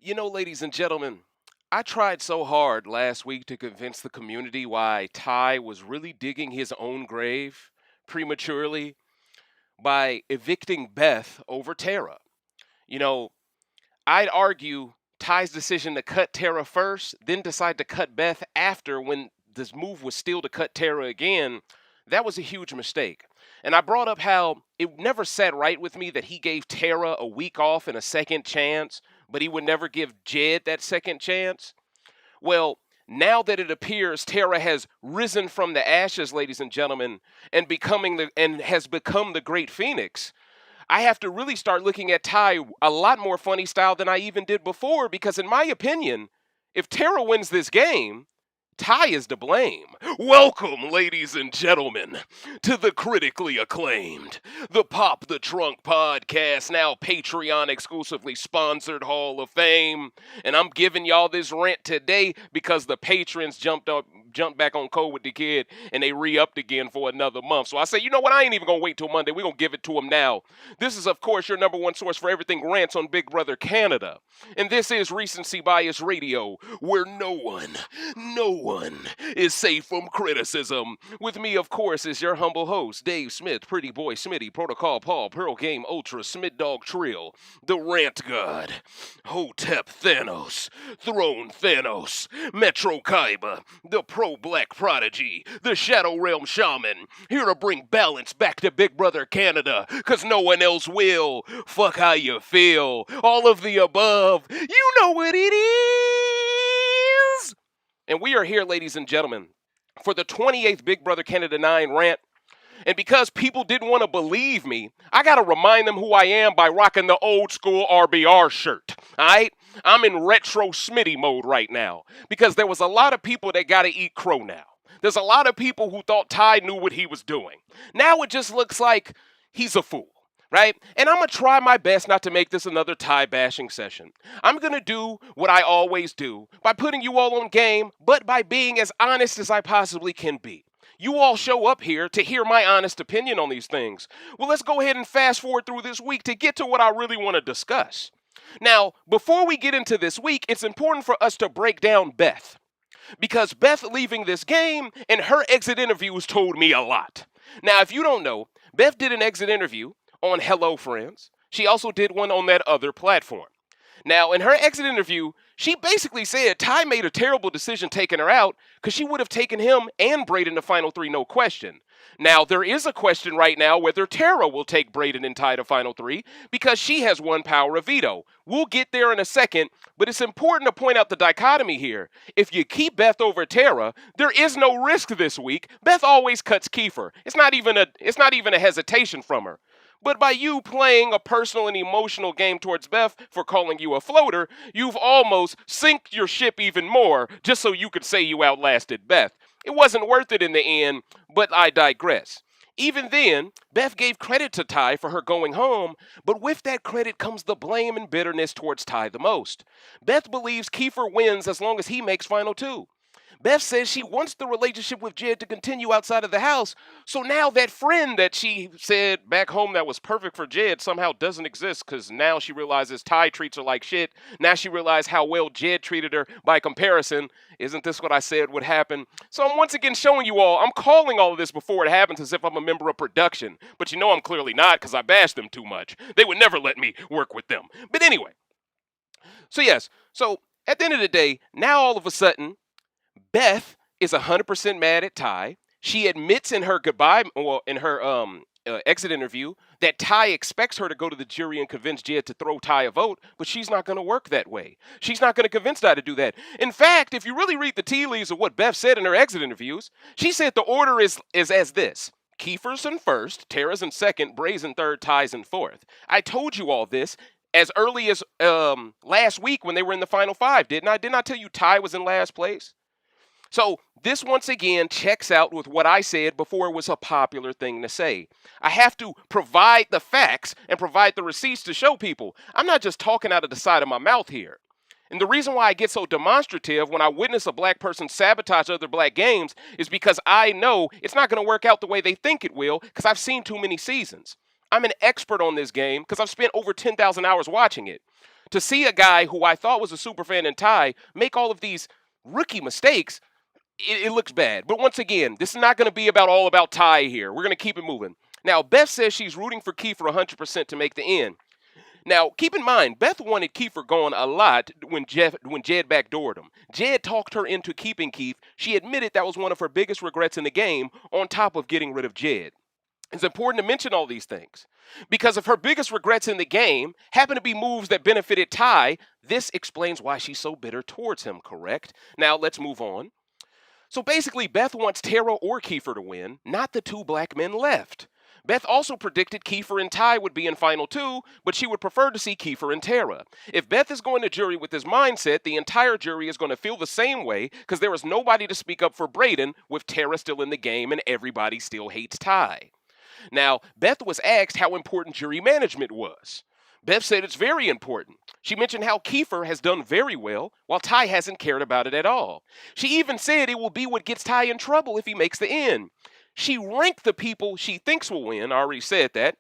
Ladies and gentlemen, I tried so hard last week to convince the community why Ty was really digging his own grave prematurely by evicting Beth over Tera. You know, I'd argue Ty's decision to cut Tera first, then decide to cut Beth after when this move was still to cut Tera again, that was a huge mistake. And I brought up how it never sat right with me that he gave Tera a week off and a second chance, but he would never give Jed that second chance. Well, now that it appears Tera has risen from the ashes, ladies and gentlemen, and has become the Great Phoenix, I have to really start looking at Ty a lot more funny style than I even did before because, in my opinion, if Tera wins this game, Ty is to blame. Welcome, ladies and gentlemen, to the critically acclaimed, the Pop the Trunk podcast, now Patreon exclusively sponsored Hall of Fame. And I'm giving y'all this rant today because the patrons jumped back on code with the kid and they re-upped again for another month. So I say, you know what? I ain't even gonna wait till Monday. We're gonna give it to them now. This is, of course, your number one source for everything rants on Big Brother Canada. And this is Recency Bias Radio, where no one is safe from criticism. With me, of course, is your humble host, Dave Smith, Pretty Boy Smitty, Protocol Paul, Pearl Game Ultra, Smith Dog Trill, the Rant God, Hotep Thanos, Throne Thanos, Metro Kaiba, the Pro-Black Prodigy, the Shadow Realm Shaman, here to bring balance back to Big Brother Canada, cause no one else will. Fuck how you feel. All of the above. You know what it is. And we are here, ladies and gentlemen, for the 28th Big Brother Canada 9 Rant. And because people didn't want to believe me, I got to remind them who I am by rocking the old school RBR shirt. All right? I'm in retro Smitty mode right now because there was a lot of people that got to eat crow now. There's a lot of people who thought Ty knew what he was doing. Now it just looks like he's a fool. Right? And I'm going to try my best not to make this another Ty bashing session. I'm going to do what I always do by putting you all on game, but by being as honest as I possibly can be. You all show up here to hear my honest opinion on these things. Well, let's go ahead and fast forward through this week to get to what I really want to discuss. Now, before we get into this week, it's important for us to break down Beth. Because Beth leaving this game and her exit interviews told me a lot. Now, if you don't know, Beth did an exit interview on Hello Friends. She also did one on that other platform. Now, in her exit interview, she basically said Ty made a terrible decision taking her out because she would have taken him and Breydon to Final 3, no question. Now, there is a question right now whether Tera will take Breydon and Ty to Final 3 because she has one power of veto. We'll get there in a second, but it's important to point out the dichotomy here. If you keep Beth over Tera, there is no risk this week. Beth always cuts Kiefer. It's not even a hesitation from her. But by you playing a personal and emotional game towards Beth for calling you a floater, you've almost sinked your ship even more just so you could say you outlasted Beth. It wasn't worth it in the end, but I digress. Even then, Beth gave credit to Ty for her going home, but with that credit comes the blame and bitterness towards Ty the most. Beth believes Kiefer wins as long as he makes Final 2. Beth says she wants the relationship with Jed to continue outside of the house, so now that friend that she said back home that was perfect for Jed somehow doesn't exist because now she realizes Ty treats her like shit. Now she realized how well Jed treated her by comparison. Isn't this what I said would happen? So I'm once again showing you all, I'm calling all of this before it happens as if I'm a member of production, but you know I'm clearly not because I bashed them too much. They would never let me work with them. But anyway, so at the end of the day, now all of a sudden, Beth is 100% mad at Ty. She admits in her exit interview that Ty expects her to go to the jury and convince Jed to throw Ty a vote, but she's not going to work that way. She's not going to convince Ty to do that. In fact, if you really read the tea leaves of what Beth said in her exit interviews, she said the order is as this. Kiefer's in first, Tera's in second, Bray's in third, Ty's in fourth. I told you all this as early as last week when they were in the Final 5, didn't I? Didn't I tell you Ty was in last place? So this once again checks out with what I said before it was a popular thing to say. I have to provide the facts and provide the receipts to show people. I'm not just talking out of the side of my mouth here. And the reason why I get so demonstrative when I witness a black person sabotage other black games is because I know it's not going to work out the way they think it will because I've seen too many seasons. I'm an expert on this game because I've spent over 10,000 hours watching it. To see a guy who I thought was a super fan in Ty make all of these rookie mistakes, it looks bad. But once again, this is not going to be all about Ty here. We're going to keep it moving. Now, Beth says she's rooting for Kiefer 100% to make the end. Now, keep in mind, Beth wanted Kiefer gone a lot when Jed backdoored him. Jed talked her into keeping Keith. She admitted that was one of her biggest regrets in the game, on top of getting rid of Jed. It's important to mention all these things, because if her biggest regrets in the game happen to be moves that benefited Ty, this explains why she's so bitter towards him, correct? Now, let's move on. So basically, Beth wants Tera or Kiefer to win, not the two black men left. Beth also predicted Kiefer and Ty would be in Final 2, but she would prefer to see Kiefer and Tera. If Beth is going to jury with this mindset, the entire jury is going to feel the same way, because there is nobody to speak up for Breydon with Tera still in the game and everybody still hates Ty. Now, Beth was asked how important jury management was. Beth said it's very important. She mentioned how Kiefer has done very well, while Ty hasn't cared about it at all. She even said it will be what gets Ty in trouble if he makes the end. She ranked the people she thinks will win. I already said that.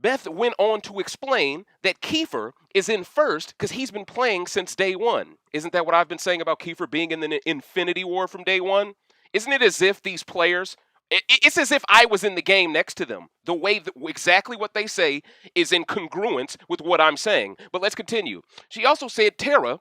Beth went on to explain that Kiefer is in first because he's been playing since day one. Isn't that what I've been saying about Kiefer being in the Infinity War from day one? Isn't it as if these players, it's as if I was in the game next to them. The way that exactly what they say is in congruence with what I'm saying. But let's continue. She also said Tera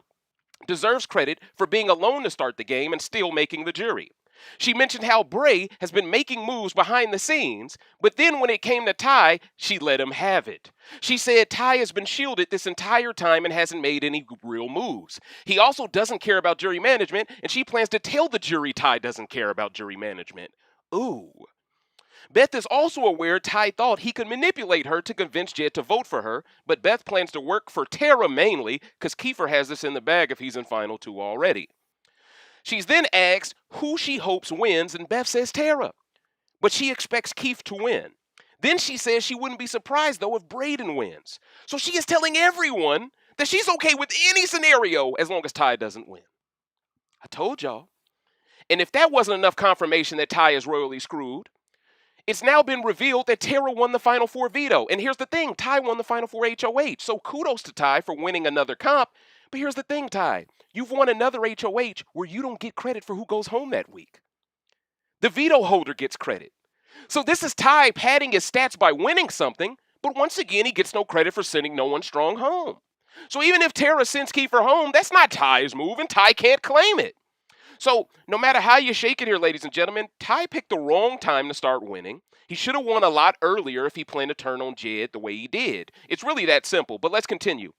deserves credit for being alone to start the game and still making the jury. She mentioned how Bray has been making moves behind the scenes, but then when it came to Ty, she let him have it. She said Ty has been shielded this entire time and hasn't made any real moves. He also doesn't care about jury management, and she plans to tell the jury Ty doesn't care about jury management. Ooh. Beth is also aware Ty thought he could manipulate her to convince Jed to vote for her, but Beth plans to work for Tera mainly because Kiefer has this in the bag if he's in Final 2 already. She's then asked who she hopes wins, and Beth says Tera. But she expects Keith to win. Then she says she wouldn't be surprised, though, if Breydon wins. So she is telling everyone that she's okay with any scenario as long as Ty doesn't win. I told y'all. And if that wasn't enough confirmation that Ty is royally screwed, it's now been revealed that Tera won the Final 4 veto. And here's the thing, Ty won the Final 4 HOH. So kudos to Ty for winning another comp. But here's the thing, Ty. You've won another HOH where you don't get credit for who goes home that week. The veto holder gets credit. So this is Ty padding his stats by winning something, but once again, he gets no credit for sending no one strong home. So even if Tera sends Kiefer home, that's not Ty's move, and Ty can't claim it. So no matter how you shake it here, ladies and gentlemen, Ty picked the wrong time to start winning. He should have won a lot earlier if he planned to turn on Jed the way he did. It's really that simple, but let's continue.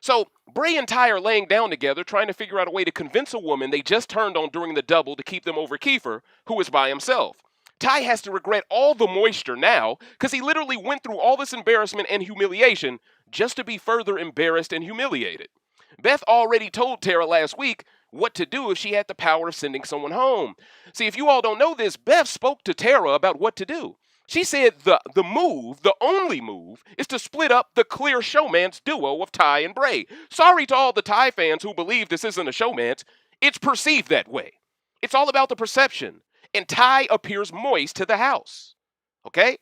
So Bray and Ty are laying down together, trying to figure out a way to convince a woman they just turned on during the double to keep them over Kiefer, who is by himself. Ty has to regret all the moisture now, because he literally went through all this embarrassment and humiliation just to be further embarrassed and humiliated. Beth already told Tera last week what to do if she had the power of sending someone home. See, if you all don't know this, Beth spoke to Tera about what to do. She said the only move, is to split up the clear showman's duo of Ty and Bray. Sorry to all the Ty fans who believe this isn't a showman's. It's perceived that way. It's all about the perception. And Ty appears moist to the house. Okay?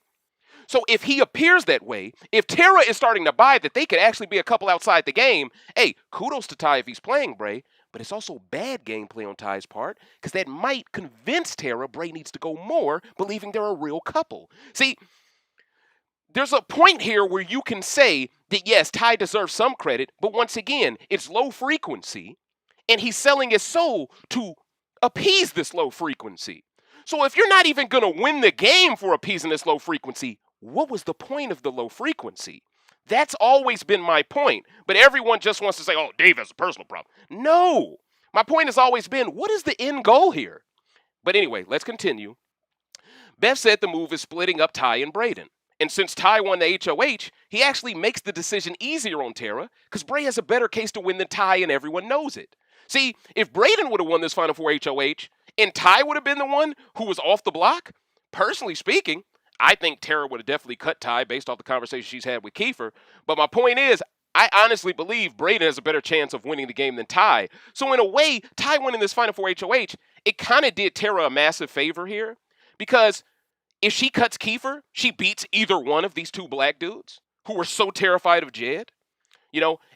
So if he appears that way, if Tera is starting to buy that they could actually be a couple outside the game, hey, kudos to Ty if he's playing Bray. But it's also bad gameplay on Ty's part, because that might convince Tera Bray needs to go more, believing they're a real couple. See, there's a point here where you can say that, yes, Ty deserves some credit, but once again, it's low frequency, and he's selling his soul to appease this low frequency. So if you're not even going to win the game for appeasing this low frequency, what was the point of the low frequency? That's always been my point. But everyone just wants to say, oh, Dave has a personal problem. No. My point has always been, what is the end goal here? But anyway, let's continue. Beth said the move is splitting up Ty and Breydon. And since Ty won the HOH, he actually makes the decision easier on Tera, because Bray has a better case to win than Ty, and everyone knows it. See, if Breydon would have won this Final 4 HOH, and Ty would have been the one who was off the block, personally speaking, I think Tera would have definitely cut Ty based off the conversation she's had with Kiefer. But my point is, I honestly believe Breydon has a better chance of winning the game than Ty. So in a way, Ty winning this Final 4 HOH, it kind of did Tera a massive favor here. Because if she cuts Kiefer, she beats either one of these two black dudes who were so terrified of Jed.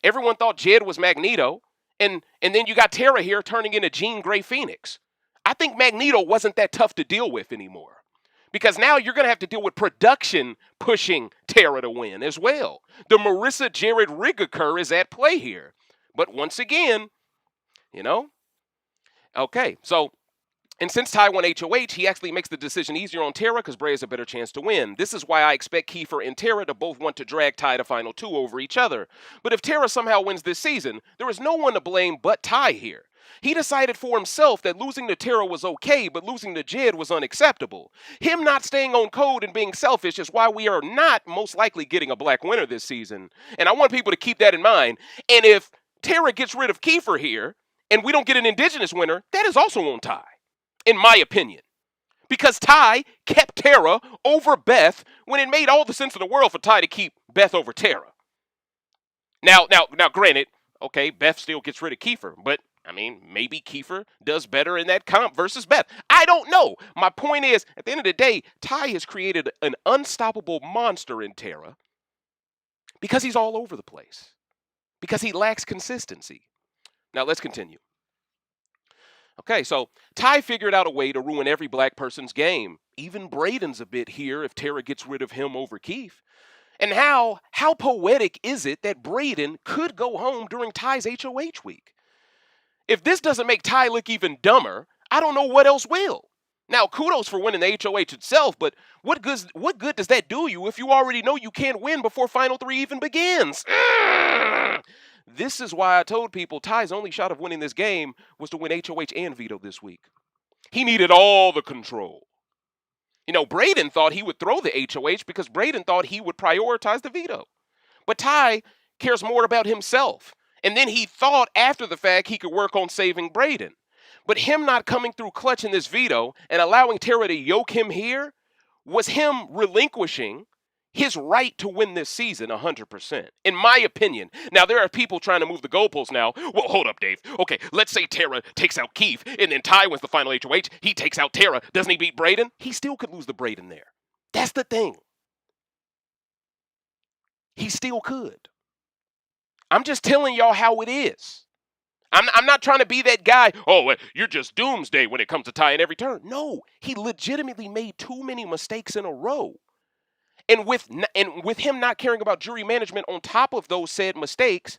Everyone thought Jed was Magneto, and then you got Tera here turning into Jean Grey Phoenix. I think Magneto wasn't that tough to deal with anymore. Because now you're going to have to deal with production pushing Tera to win as well. The Marissa Jared Rigaker is at play here. But once again, okay, so, and since Ty won HOH, he actually makes the decision easier on Tera because Bray has a better chance to win. This is why I expect Kiefer and Tera to both want to drag Ty to Final 2 over each other. But if Tera somehow wins this season, there is no one to blame but Ty here. He decided for himself that losing to Tera was okay, but losing to Jed was unacceptable. Him not staying on code and being selfish is why we are not most likely getting a black winner this season. And I want people to keep that in mind. And if Tera gets rid of Kiefer here, and we don't get an Indigenous winner, that is also on Ty, in my opinion. Because Ty kept Tera over Beth when it made all the sense in the world for Ty to keep Beth over Tera. Now, granted, okay, Beth still gets rid of Kiefer, but maybe Kiefer does better in that comp versus Beth. I don't know. My point is, at the end of the day, Ty has created an unstoppable monster in Tera because he's all over the place. Because he lacks consistency. Now, let's continue. Okay, so Ty figured out a way to ruin every black person's game. Even Breydon's a bit here if Tera gets rid of him over Keith. And how poetic is it that Breydon could go home during Ty's HOH week? If this doesn't make Ty look even dumber, I don't know what else will. Now, kudos for winning the HOH itself, but what good does that do you if you already know you can't win before Final 3 even begins? This is why I told people Ty's only shot of winning this game was to win HOH and veto this week. He needed all the control. Breydon thought he would throw the HOH because Breydon thought he would prioritize the veto. But Ty cares more about himself. And then he thought after the fact he could work on saving Breydon. But him not coming through clutch in this veto and allowing Tera to yoke him here was him relinquishing his right to win this season 100%, in my opinion. Now, there are people trying to move the goalposts now. Well, hold up, Dave. Okay, let's say Tera takes out Keith, and then Ty wins the final HOH. He takes out Tera. Doesn't he beat Breydon? He still could lose the Breydon there. That's the thing. He still could. I'm just telling y'all how it is. I'm not trying to be that guy, you're just doomsday when it comes to Ty in every turn. No, he legitimately made too many mistakes in a row. And with him not caring about jury management on top of those said mistakes,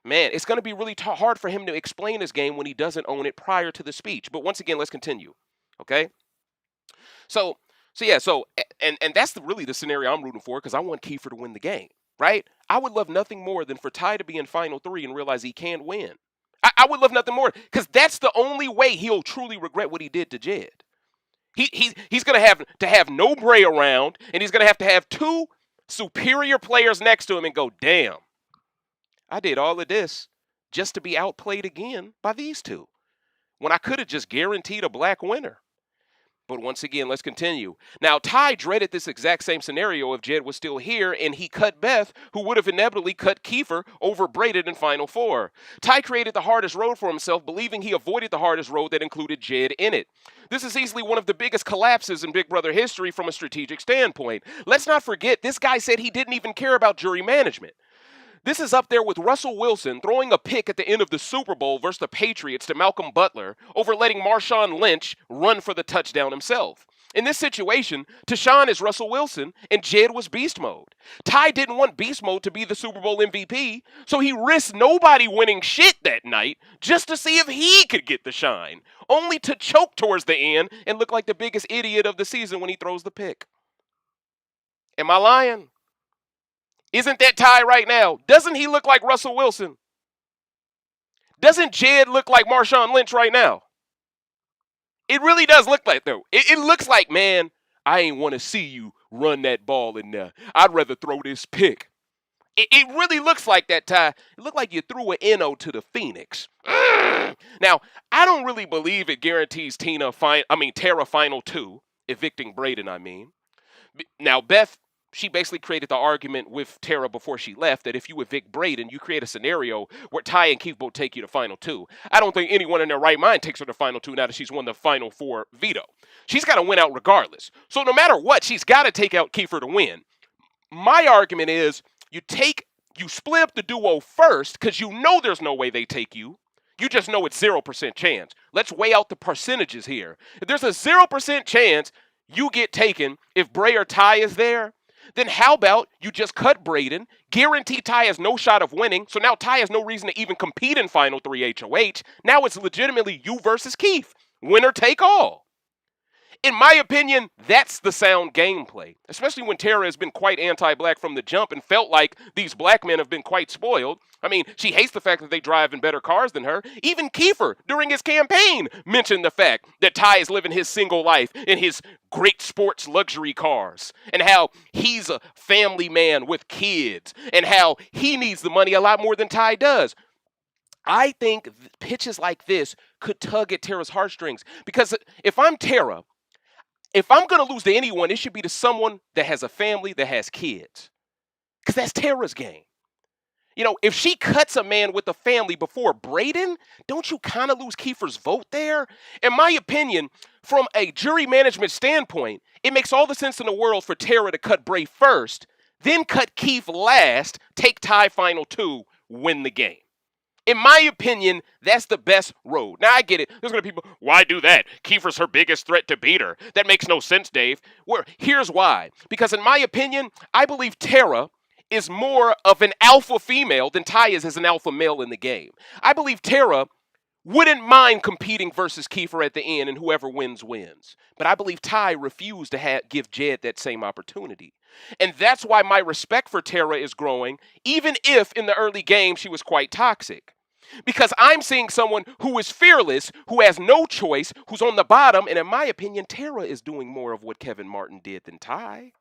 man, it's going to be really hard for him to explain his game when he doesn't own it prior to the speech. But once again, let's continue, okay? So that's really the scenario I'm rooting for because I want Kiefer to win the game, right? I would love nothing more than for Ty to be in Final 3 and realize he can't win. I would love nothing more because that's the only way he'll truly regret what he did to Jed. He's going to have no Bray around, and he's going to have two superior players next to him and go, damn, I did all of this just to be outplayed again by these two when I could have just guaranteed a black winner. But once again, let's continue. Now, Ty dreaded this exact same scenario if Jed was still here, and he cut Beth, who would have inevitably cut Kiefer over Breydon in Final 4. Ty created the hardest road for himself, believing he avoided the hardest road that included Jed in it. This is easily one of the biggest collapses in Big Brother history from a strategic standpoint. Let's not forget, this guy said he didn't even care about jury management. This is up there with Russell Wilson throwing a pick at the end of the Super Bowl versus the Patriots to Malcolm Butler over letting Marshawn Lynch run for the touchdown himself. In this situation, Tychon is Russell Wilson and Jed was Beast Mode. Ty didn't want Beast Mode to be the Super Bowl MVP, so he risked nobody winning shit that night just to see if he could get the shine, only to choke towards the end and look like the biggest idiot of the season when he throws the pick. Am I lying? Isn't that Ty right now? Doesn't he look like Russell Wilson? Doesn't Jed look like Marshawn Lynch right now? It really does look like, though. It looks like, man, I ain't want to see you run that ball in there. I'd rather throw this pick. It really looks like that, Ty. It looked like you threw an NO to the Phoenix. Now, I don't really believe it guarantees Tera Final 2, evicting Breydon, I mean. Now, Beth, she basically created the argument with Tera before she left that if you evict Breydon, you create a scenario where Ty and Keith both take you to Final 2. I don't think anyone in their right mind takes her to Final 2 now that she's won the Final 4 veto. She's got to win out regardless. So no matter what, she's got to take out Kiefer to win. My argument is you take You split up the duo first because you know there's no way they take you. You just know it's 0% chance. Let's weigh out the percentages here. If there's a 0% chance you get taken if Bray or Ty is there, then how about you just cut Breydon, guarantee Ty has no shot of winning, so now Ty has no reason to even compete in Final 3 HOH. Now it's legitimately you versus Keith. Winner take all. In my opinion, that's the sound gameplay, especially when Tera has been quite anti-black from the jump and felt like these black men have been quite spoiled. I mean, she hates the fact that they drive in better cars than her. Even Kiefer, during his campaign, mentioned the fact that Ty is living his single life in his great sports luxury cars, and how he's a family man with kids, and how he needs the money a lot more than Ty does. I think pitches like this could tug at Tera's heartstrings, because if I'm Tera, if I'm going to lose to anyone, it should be to someone that has a family, that has kids. Because that's Tera's game. You know, if she cuts a man with a family before Breydon, don't you kind of lose Kiefer's vote there? In my opinion, from a jury management standpoint, it makes all the sense in the world for Tera to cut Bray first, then cut Keith last, take Ty final 2, win the game. In my opinion, that's the best road. Now, I get it. There's going to be people, why do that? Kiefer's her biggest threat to beat her. That makes no sense, Dave. Here's why. Because in my opinion, I believe Tera is more of an alpha female than Ty is as an alpha male in the game. I believe Tera wouldn't mind competing versus Kiefer at the end, and whoever wins, wins. But I believe Ty refused to give Jed that same opportunity. And that's why my respect for Tera is growing, even if in the early game she was quite toxic. Because I'm seeing someone who is fearless, who has no choice, who's on the bottom, and in my opinion, Tera is doing more of what Kevin Martin did than Ty.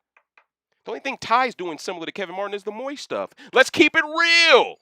The only thing Ty's doing similar to Kevin Martin is the moist stuff. Let's keep it real.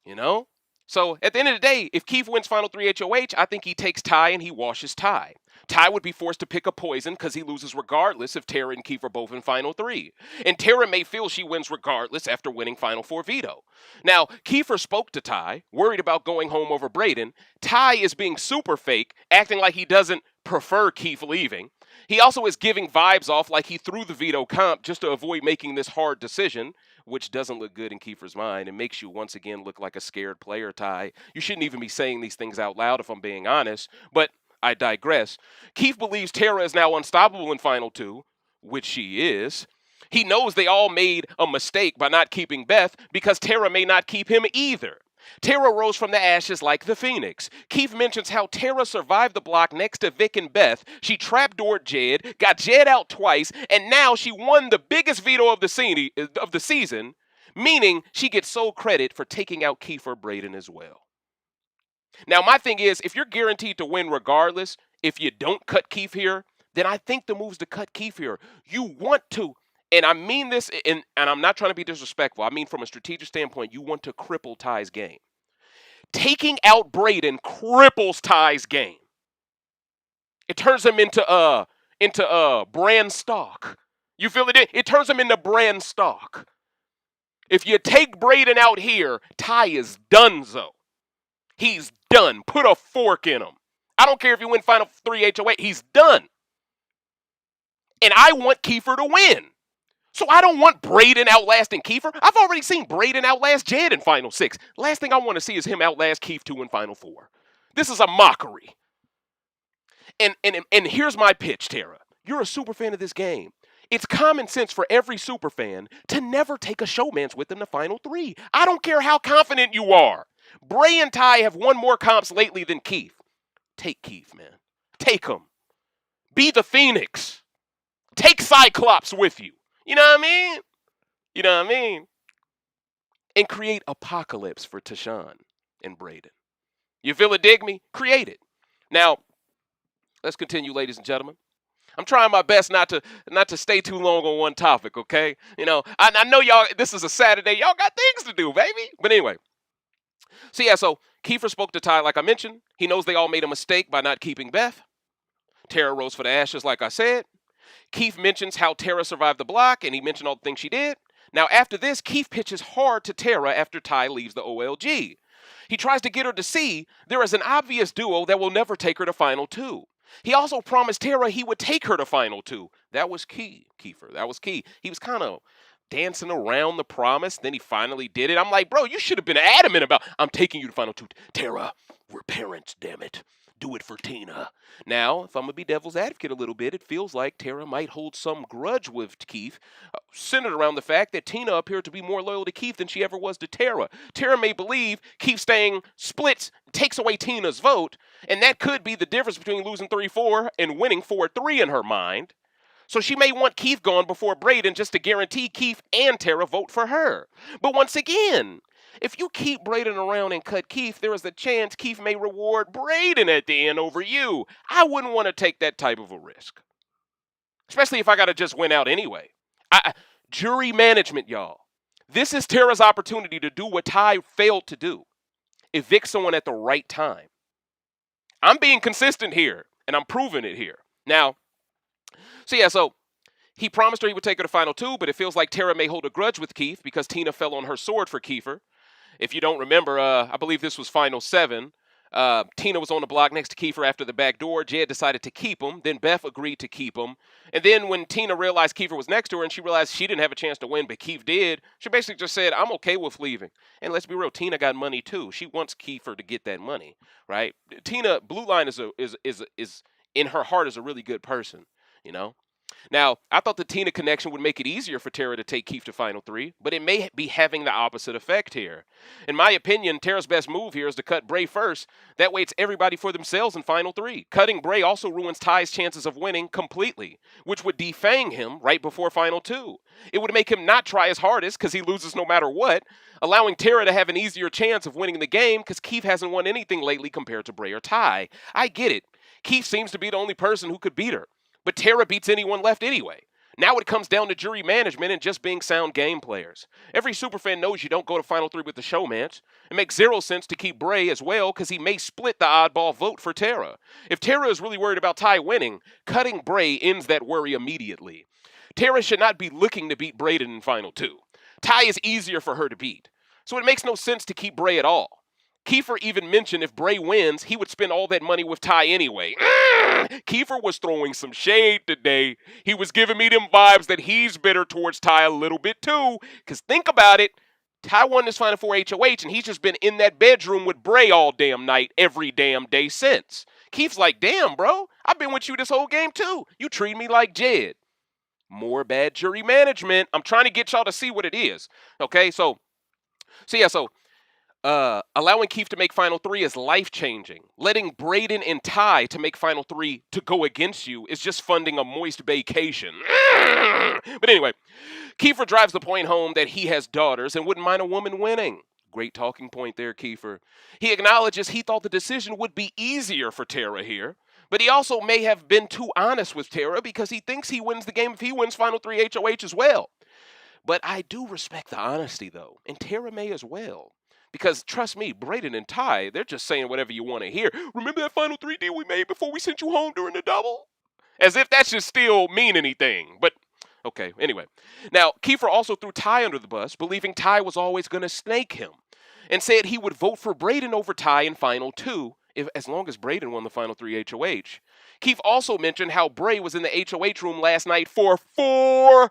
You know? So at the end of the day, if Keith wins Final 3 HOH, I think he takes Ty and he washes Ty. Ty would be forced to pick a poison because he loses regardless if Tera and Keith are both in Final 3. And Tera may feel she wins regardless after winning Final 4 veto. Now, Kiefer spoke to Ty, worried about going home over Breydon. Ty is being super fake, acting like he doesn't prefer Keith leaving. He also is giving vibes off like he threw the veto comp just to avoid making this hard decision, which doesn't look good in Kiefer's mind. It makes you once again look like a scared player, Ty. You shouldn't even be saying these things out loud if I'm being honest, but I digress. Keith believes Tera is now unstoppable in Final 2, which she is. He knows they all made a mistake by not keeping Beth because Tera may not keep him either. Tera rose from the ashes like the phoenix. Keith mentions how Tera survived the block next to Vic and Beth. She trapdoored Jed, got Jed out twice, and now she won the biggest veto of the season, meaning she gets sole credit for taking out Kiefer Breydon as well. Now, my thing is, if you're guaranteed to win regardless, if you don't cut Keith here, then I think the move's to cut Keith here. You want to, and I mean this, and I'm not trying to be disrespectful. I mean from a strategic standpoint, you want to cripple Ty's game. Taking out Breydon cripples Ty's game. It turns him into brand stock. You feel it? It turns him into brand stock. If you take Breydon out here, Ty is donezo. He's done. Put a fork in him. I don't care if you win Final 3 HOA. He's done. And I want Kiefer to win. So I don't want Breydon outlasting Kiefer. I've already seen Breydon outlast Jed in Final 6. Last thing I want to see is him outlast Keith 2 in Final 4. This is a mockery. And here's my pitch, Tera. You're a super fan of this game. It's common sense for every super fan to never take a showmance with them to Final 3. I don't care how confident you are. Bray and Ty have won more comps lately than Keith. Take Keith, man. Take him. Be the Phoenix. Take Cyclops with you. You know what I mean? You know what I mean? And create apocalypse for Tychon and Breydon. You feel it, dig me? Create it. Now, let's continue, ladies and gentlemen. I'm trying my best not to stay too long on one topic, okay? You know, I know y'all, this is a Saturday. Y'all got things to do, baby. But anyway. So Kiefer spoke to Ty like I mentioned. He knows they all made a mistake by not keeping Beth. Tera rose for the ashes like I said. Keith mentions how Tera survived the block, and he mentioned all the things she did. Now, after this, Keith pitches hard to Tera after Ty leaves the OLG. He tries to get her to see there is an obvious duo that will never take her to Final 2. He also promised Tera he would take her to Final 2. That was key, Kiefer. That was key. He was kind of dancing around the promise. Then he finally did it. I'm like, bro, you should have been adamant about, I'm taking you to final two. Tera, we're parents, damn it. Do it for Tina. Now, if I'm going to be devil's advocate a little bit, it feels like Tera might hold some grudge with Keith, centered around the fact that Tina appeared to be more loyal to Keith than she ever was to Tera. Tera may believe Keith staying splits takes away Tina's vote, and that could be the difference between losing 3-4 and winning 4-3 in her mind. So she may want Keith gone before Breydon just to guarantee Keith and Tera vote for her. But once again, if you keep Breydon around and cut Keith, there is a chance Keith may reward Breydon at the end over you. I wouldn't want to take that type of a risk. Especially if I got to just win out anyway. Jury management, y'all. This is Tera's opportunity to do what Ty failed to do. Evict someone at the right time. I'm being consistent here, and I'm proving it here. Now, so he promised her he would take her to final two, but it feels like Tera may hold a grudge with Keith because Tina fell on her sword for Kiefer. If you don't remember, I believe this was final 7. Tina was on the block next to Kiefer after the back door. Jed decided to keep him. Then Beth agreed to keep him. And then when Tina realized Kiefer was next to her and she realized she didn't have a chance to win, but Keith did, she basically just said, I'm okay with leaving. And let's be real, Tina got money too. She wants Kiefer to get that money, right? Tina, Blue Line is in her heart is a really good person, you know? Now, I thought the Tina connection would make it easier for Tera to take Keith to final 3, but it may be having the opposite effect here. In my opinion, Tera's best move here is to cut Bray first. That way it's everybody for themselves in final 3. Cutting Bray also ruins Ty's chances of winning completely, which would defang him right before final 2. It would make him not try his hardest because he loses no matter what, allowing Tera to have an easier chance of winning the game because Keith hasn't won anything lately compared to Bray or Ty. I get it. Keith seems to be the only person who could beat her. But Tera beats anyone left anyway. Now it comes down to jury management and just being sound game players. Every superfan knows you don't go to final 3 with the showmatch. It makes zero sense to keep Bray as well because he may split the oddball vote for Tera. If Tera is really worried about Ty winning, cutting Bray ends that worry immediately. Tera should not be looking to beat Breydon in final 2. Ty is easier for her to beat. So it makes no sense to keep Bray at all. Kiefer even mentioned if Bray wins, he would spend all that money with Ty anyway. Kiefer was throwing some shade today. He was giving me them vibes that he's bitter towards Ty a little bit too. Because think about it. Ty won this Final 4 HOH, and he's just been in that bedroom with Bray all damn night, every damn day since. Keith's like, damn, bro, I've been with you this whole game too. You treat me like Jed. More bad jury management. I'm trying to get y'all to see what it is. Okay, so allowing Keith to make Final 3 is life-changing. Letting Breydon and Ty to make Final 3 to go against you is just funding a moist vacation. But anyway, Kiefer drives the point home that he has daughters and wouldn't mind a woman winning. Great talking point there, Kiefer. He acknowledges he thought the decision would be easier for Tera here, but he also may have been too honest with Tera because he thinks he wins the game if he wins Final 3 HOH as well. But I do respect the honesty, though, and Tera may as well. Because, trust me, Breydon and Ty, they're just saying whatever you want to hear. Remember that Final 3 deal we made before we sent you home during the double? As if that should still mean anything. But, okay, anyway. Now, Kiefer also threw Ty under the bus, believing Ty was always going to snake him, and said he would vote for Breydon over Ty in Final 2, as long as Breydon won the Final 3 HOH. Keith also mentioned how Bray was in the HOH room last night for 4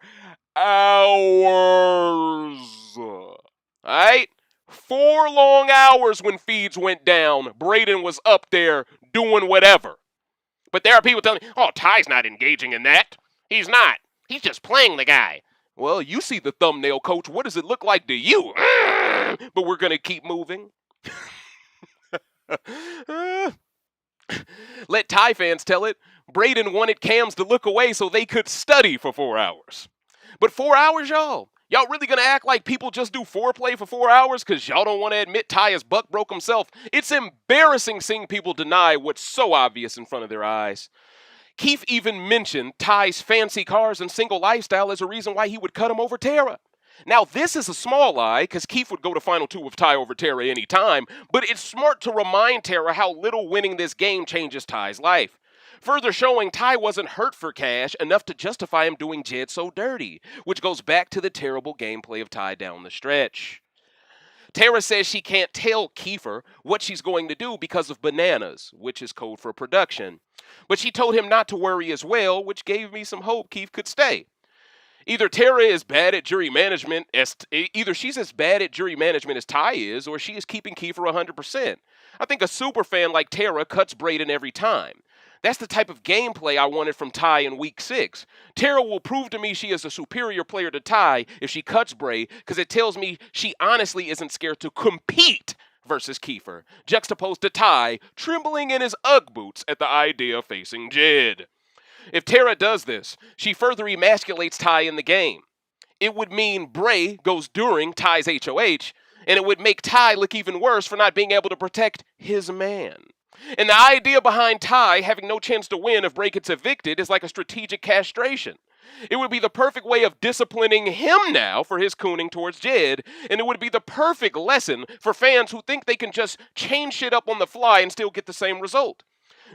hours. All right? 4 long hours when feeds went down. Breydon was up there doing whatever. But there are people telling me, oh, Ty's not engaging in that. He's not. He's just playing the guy. Well, you see the thumbnail, coach. What does it look like to you? But we're going to keep moving. Let Ty fans tell it. Breydon wanted cams to look away so they could study for 4 hours. But 4 hours, y'all? Y'all really gonna act like people just do foreplay for 4 hours because y'all don't want to admit Ty is buck broke himself? It's embarrassing seeing people deny what's so obvious in front of their eyes. Keith even mentioned Ty's fancy cars and single lifestyle as a reason why he would cut him over Tera. Now, this is a small lie because Keith would go to Final 2 with Ty over Tera any time, but it's smart to remind Tera how little winning this game changes Ty's life. Further showing Ty wasn't hurt for cash enough to justify him doing Jed so dirty, which goes back to the terrible gameplay of Ty down the stretch. Tera says she can't tell Kiefer what she's going to do because of bananas, which is code for production. But she told him not to worry as well, which gave me some hope Keith could stay. Either Tera is bad at jury management either she's as bad at jury management as Ty is, or she is keeping Kiefer 100%. I think a super fan like Tera cuts Breydon every time. That's the type of gameplay I wanted from Ty in week 6. Tera will prove to me she is a superior player to Ty if she cuts Bray, because it tells me she honestly isn't scared to compete versus Kiefer, juxtaposed to Ty trembling in his Ugg boots at the idea of facing Jed. If Tera does this, she further emasculates Ty in the game. It would mean Bray goes during Ty's HOH, and it would make Ty look even worse for not being able to protect his man. And the idea behind Ty having no chance to win if Bray gets evicted is like a strategic castration. It would be the perfect way of disciplining him now for his cooning towards Jed, and it would be the perfect lesson for fans who think they can just change shit up on the fly and still get the same result.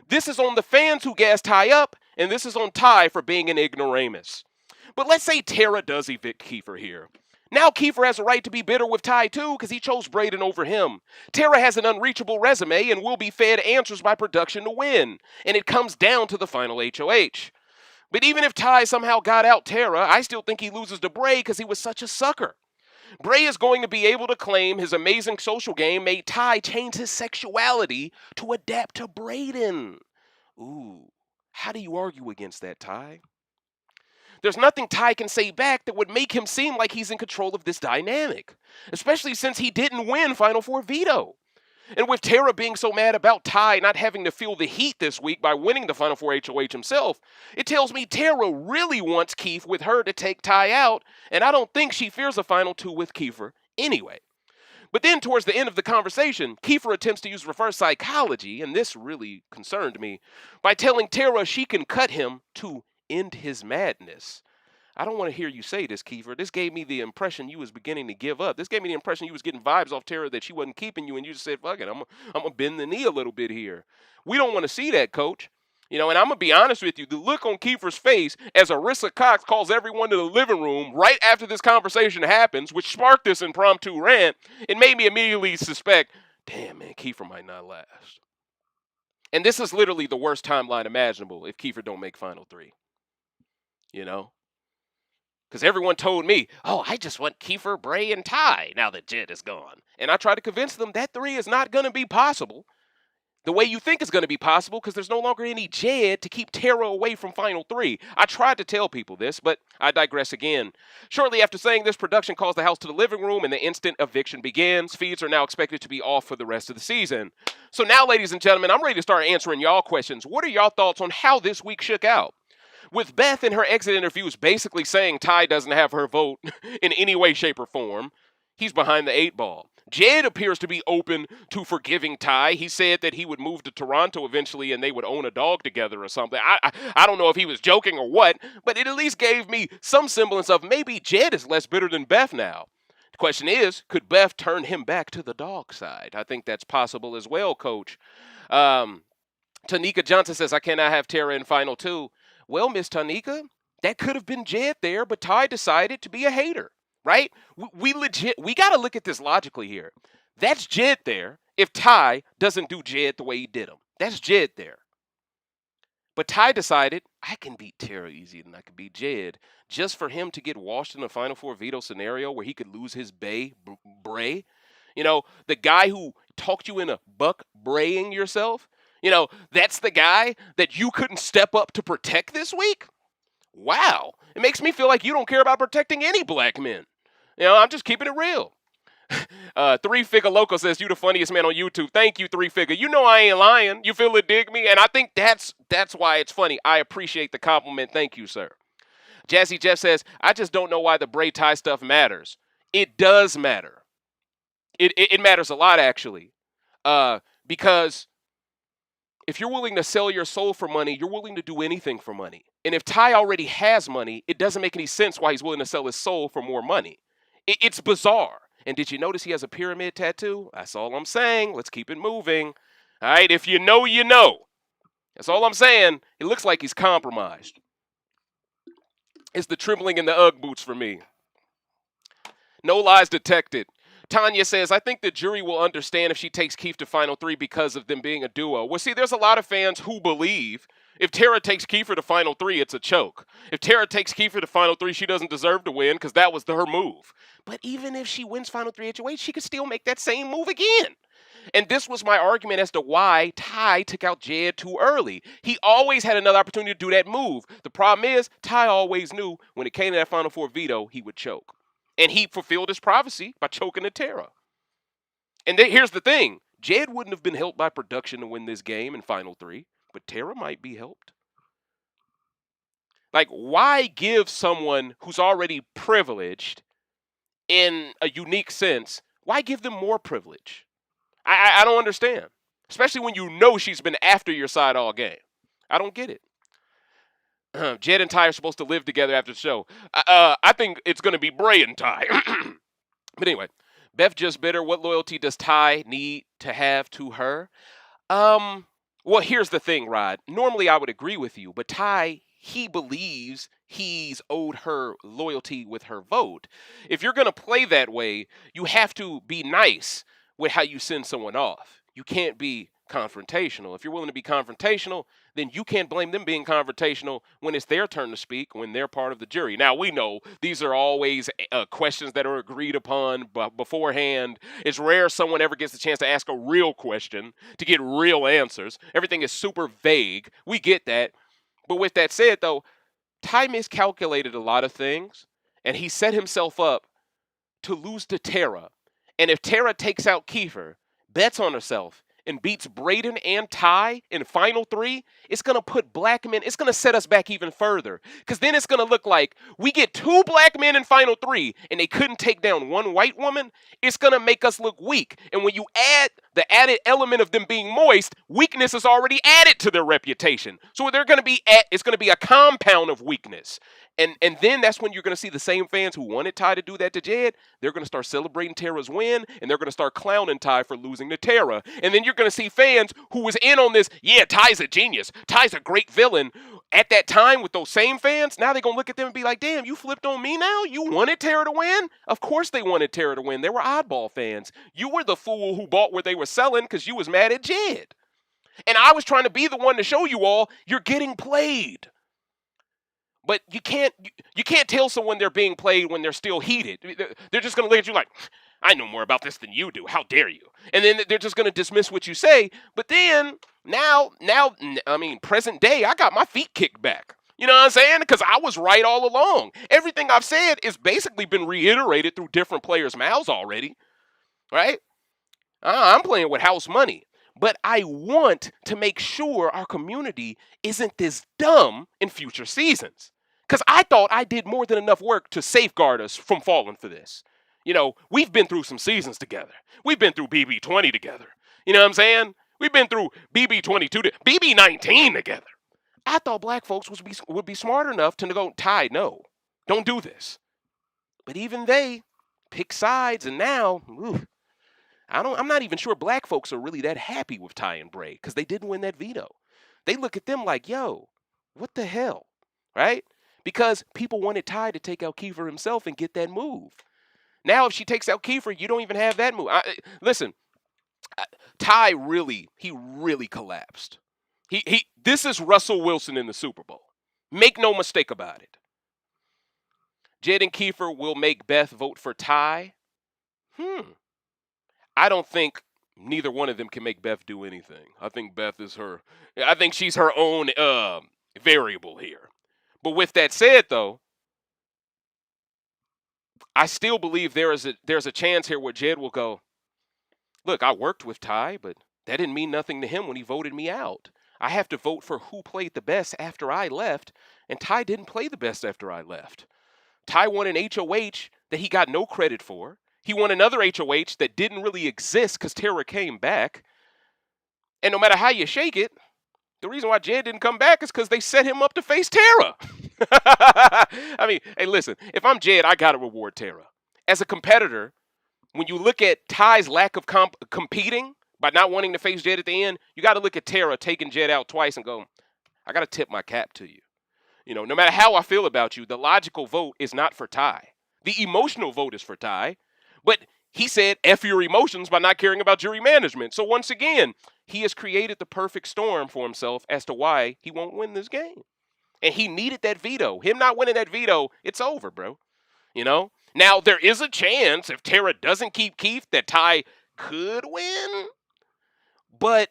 This is on the fans who gas Ty up, and this is on Ty for being an ignoramus. But let's say Tera does evict Kiefer here. Now Kiefer has a right to be bitter with Ty too, because he chose Breydon over him. Tera has an unreachable resume and will be fed answers by production to win, and it comes down to the final HOH. But even if Ty somehow got out Tera, I still think he loses to Bray because he was such a sucker. Bray is going to be able to claim his amazing social game made Ty change his sexuality to adapt to Breydon. Ooh, how do you argue against that, Ty? There's nothing Ty can say back that would make him seem like he's in control of this dynamic, especially since he didn't win Final Four veto. And with Tera being so mad about Ty not having to feel the heat this week by winning the Final Four HOH himself, it tells me Tera really wants Keith with her to take Ty out, and I don't think she fears a Final 2 with Kiefer anyway. But then towards the end of the conversation, Kiefer attempts to use reverse psychology, and this really concerned me, by telling Tera she can cut him to end his madness. I don't want to hear you say this, Kiefer. This gave me the impression you was beginning to give up. This gave me the impression you was getting vibes off Tera that she wasn't keeping you, and you just said, fuck it, I'm going to bend the knee a little bit here. We don't want to see that, coach. And I'm going to be honest with you. The look on Kiefer's face as Arissa Cox calls everyone to the living room right after this conversation happens, which sparked this impromptu rant, it made me immediately suspect, damn, man, Kiefer might not last. And this is literally the worst timeline imaginable if Kiefer don't make Final 3. Because everyone told me, oh, I just want Kiefer, Bray, and Ty now that Jed is gone. And I tried to convince them that 3 is not going to be possible the way you think it's going to be possible, because there's no longer any Jed to keep Tera away from Final 3. I tried to tell people this, but I digress again. Shortly after saying this, production calls the house to the living room, and the instant eviction begins. Feeds are now expected to be off for the rest of the season. So now, ladies and gentlemen, I'm ready to start answering y'all questions. What are y'all thoughts on how this week shook out? With Beth in her exit interviews basically saying Ty doesn't have her vote in any way, shape, or form, he's behind the 8 ball. Jed appears to be open to forgiving Ty. He said that he would move to Toronto eventually and they would own a dog together or something. I don't know if he was joking or what, but it at least gave me some semblance of maybe Jed is less bitter than Beth now. The question is, could Beth turn him back to the dog side? I think that's possible as well, Coach. Tanika Johnson says, I cannot have Tera in Final 2. Well, Miss Tanika, that could have been Jed there, but Ty decided to be a hater, right? We got to look at this logically here. That's Jed there if Ty doesn't do Jed the way he did him. That's Jed there. But Ty decided, I can beat Tera easier than I can beat Jed, just for him to get washed in a Final Four veto scenario where he could lose his Bray. The guy who talked you into buck braying yourself. That's the guy that you couldn't step up to protect this week? Wow. It makes me feel like you don't care about protecting any black men. I'm just keeping it real. 3-Figure Loco says, you the funniest man on YouTube. Thank you, 3-Figure. You know I ain't lying. You feel it, dig me? And I think that's why it's funny. I appreciate the compliment. Thank you, sir. Jazzy Jeff says, I just don't know why the Bray Ty stuff matters. It does matter. It matters a lot, actually. Because if you're willing to sell your soul for money, you're willing to do anything for money. And if Ty already has money, it doesn't make any sense why he's willing to sell his soul for more money. It's bizarre. And did you notice he has a pyramid tattoo? That's all I'm saying. Let's keep it moving. All right, if you know, you know. That's all I'm saying. It looks like he's compromised. It's the trembling in the Ugg boots for me. No lies detected. Tanya says, I think the jury will understand if she takes Keith to Final 3 because of them being a duo. Well, see, there's a lot of fans who believe If Tera takes Kiefer to final 3, it's a choke. If Tera takes Kiefer to final 3, she doesn't deserve to win because that was her move. But even if she wins final 3 HOH, she could still make that same move again. And this was my argument as to why Ty took out Jed too early. He always had another opportunity to do that move. The problem is, Ty always knew when it came to that Final 4 veto, he would choke. And he fulfilled his prophecy by choking to Tera. And here's the thing. Jed wouldn't have been helped by production to win this game in Final 3, but Tera might be helped. Like, why give someone who's already privileged in a unique sense, why give them more privilege? I don't understand. Especially when you know she's been after your side all game. I don't get it. Jed and Ty are supposed to live together after the show. I think it's going to be Bray and Ty. But anyway, Beth just bitter. What loyalty does Ty need to have to her? Well, here's the thing, Rod. Normally I would agree with you, but Ty, he believes he's owed her loyalty with her vote. If you're going to play that way, you have to be nice with how you send someone off. You can't be confrontational. If you're willing to be confrontational, then you can't blame them being confrontational when it's their turn to speak, when they're part of the jury. Now, we know these are always questions that are agreed upon beforehand. It's rare someone ever gets the chance to ask a real question to get real answers. Everything is super vague. We get that. But with that said, though, Ty miscalculated a lot of things, and he set himself up to lose to Tera. And if Tera takes out Kiefer, bets on herself, and beats Breydon and Ty in final 3, it's going to put black men, it's going to set us back even further. Because then it's going to look like we get 2 black men in final 3, and they couldn't take down 1 white woman. It's going to make us look weak. And when you add the added element of them being moist, weakness is already added to their reputation. So they're going to be it's going to be a compound of weakness. And then that's when you're going to see the same fans who wanted Ty to do that to Jed. They're going to start celebrating Tera's win, and they're going to start clowning Ty for losing to Tera. And then you're going to see fans who was in on this, yeah, Ty's a genius. Ty's a great villain. At that time with those same fans, now they're going to look at them and be like, damn, you flipped on me now? You wanted Tera to win? Of course they wanted Tera to win. They were oddball fans. You were the fool who bought what they were selling because you was mad at Jed. And I was trying to be the one to show you all you're getting played. But you can't tell someone they're being played when they're still heated. They're just going to look at you like, I know more about this than you do. How dare you? And then they're just going to dismiss what you say. But then now, I mean, present day, I got my feet kicked back. You know what I'm saying? Because I was right all along. Everything I've said is basically been reiterated through different players' mouths already. Right? I'm playing with house money. But I want to make sure our community isn't this dumb in future seasons. Because I thought I did more than enough work to safeguard us from falling for this. You know, we've been through some seasons together. We've been through BB20 together. You know what I'm saying? We've been through BB22, BB19 together. I thought black folks would be smart enough to go, Ty, no, don't do this. But even they pick sides, and now, I'm not even sure black folks are really that happy with Ty and Bray because they didn't win that veto. They look at them like, yo, what the hell, right? Because people wanted Ty to take out Kiefer himself and get that move. Now, if she takes out Kiefer, you don't even have that move. Listen, Ty really collapsed. This is Russell Wilson in the Super Bowl. Make no mistake about it. Jed and Kiefer will make Beth vote for Ty. I don't think neither one of them can make Beth do anything. I think she's her own variable here. But with that said, though, I still believe there's a chance here where Jed will go, look, I worked with Ty, but that didn't mean nothing to him when he voted me out. I have to vote for who played the best after I left, and Ty didn't play the best after I left. Ty won an HOH that he got no credit for. He won another HOH that didn't really exist because Tera came back. And no matter how you shake it, the reason why Jed didn't come back is because they set him up to face Tera. I mean, hey, listen, if I'm Jed, I got to reward Tera. As a competitor, when you look at Ty's lack of competing by not wanting to face Jed at the end, you got to look at Tera taking Jed out twice and go, I got to tip my cap to you. You know, no matter how I feel about you, the logical vote is not for Ty. The emotional vote is for Ty. But He said, F your emotions by not caring about jury management. So once again, he has created the perfect storm for himself as to why he won't win this game. And he needed that veto. Him not winning that veto, it's over, bro. You know? Now, there is a chance if Tera doesn't keep Keith that Ty could win. But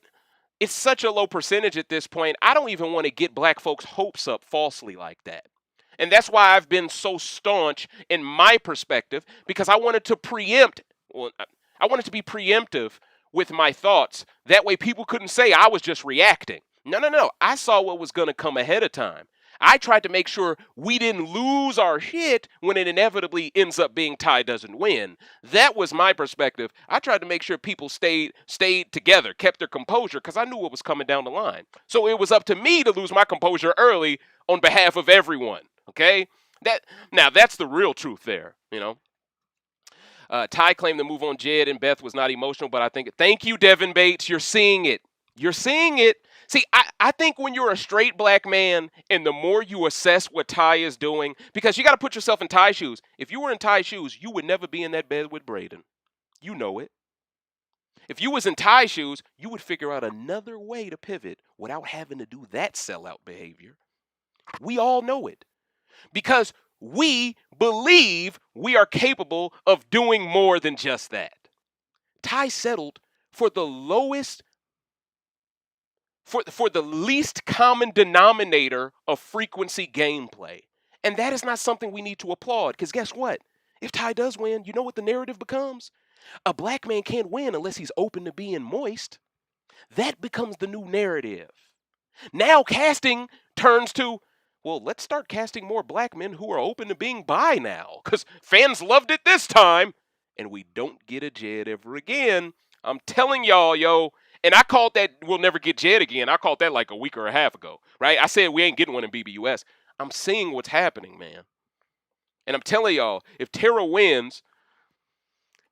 it's such a low percentage at this point. I don't even want to get black folks' hopes up falsely like that. And that's why I've been so staunch in my perspective, because I wanted to preempt, well, I wanted to be preemptive with my thoughts. That way people couldn't say I was just reacting. No. I saw what was going to come ahead of time. I tried to make sure we didn't lose our shit when it inevitably ends up being Ty doesn't win. That was my perspective. I tried to make sure people stayed together, kept their composure, because I knew what was coming down the line. So it was up to me to lose my composure early on behalf of everyone. Okay? That's the real truth there, you know. Ty claimed the move on Jed and Beth was not emotional, but I think, thank you, Devin Bates. You're seeing it. You're seeing it. See, I think when you're a straight black man and the more you assess what Ty is doing, because you got to put yourself in Ty's shoes. If you were in Ty's shoes, you would never be in that bed with Breydon. You know it. If you was in Ty's shoes, you would figure out another way to pivot without having to do that sellout behavior. We all know it. Because we believe we are capable of doing more than just that. Ty settled for the lowest, for the least common denominator of frequency gameplay. And that is not something we need to applaud, because guess what? If Ty does win, you know what the narrative becomes? A black man can't win unless he's open to being moist. That becomes the new narrative. Now casting turns to, well, let's start casting more black men who are open to being bi now, because fans loved it this time, and we don't get a Jed ever again. I'm telling y'all, yo, and I called that we'll never get Jed again. I called that like a week or a half ago, right? I said we ain't getting one in BBUS. I'm seeing what's happening, man. And I'm telling y'all, if Tera wins,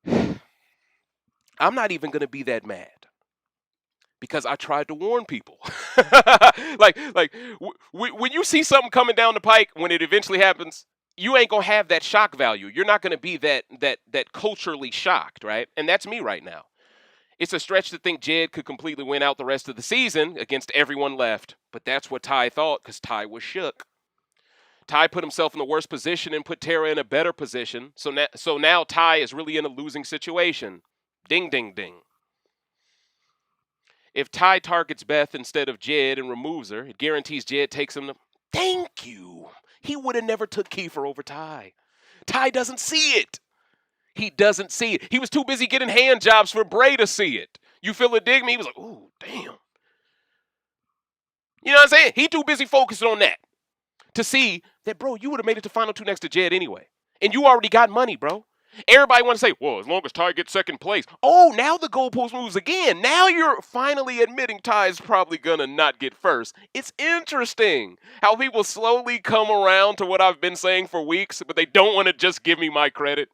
I'm not even going to be that mad. Because I tried to warn people. When you see something coming down the pike, when it eventually happens, you ain't gonna have that shock value. You're not gonna be that culturally shocked, right? And that's me right now. It's a stretch to think Jed could completely win out the rest of the season against everyone left, but that's what Ty thought, because Ty was shook. Ty put himself in the worst position and put Tera in a better position. So now Ty is really in a losing situation. Ding, ding, ding. If Ty targets Beth instead of Jed and removes her, it guarantees Jed takes him to... Thank you. He would have never took Kiefer over Ty. Ty doesn't see it. He doesn't see it. He was too busy getting hand jobs for Bray to see it. You feel the dig me? He was like, ooh, damn. You know what I'm saying? He too busy focusing on that to see that, bro, you would have made it to Final 2 next to Jed anyway. And you already got money, bro. Everybody want to say, well, as long as Ty gets second place. Oh, now the goalpost moves again. Now you're finally admitting Ty is probably going to not get first. It's interesting how people slowly come around to what I've been saying for weeks, but they don't want to just give me my credit.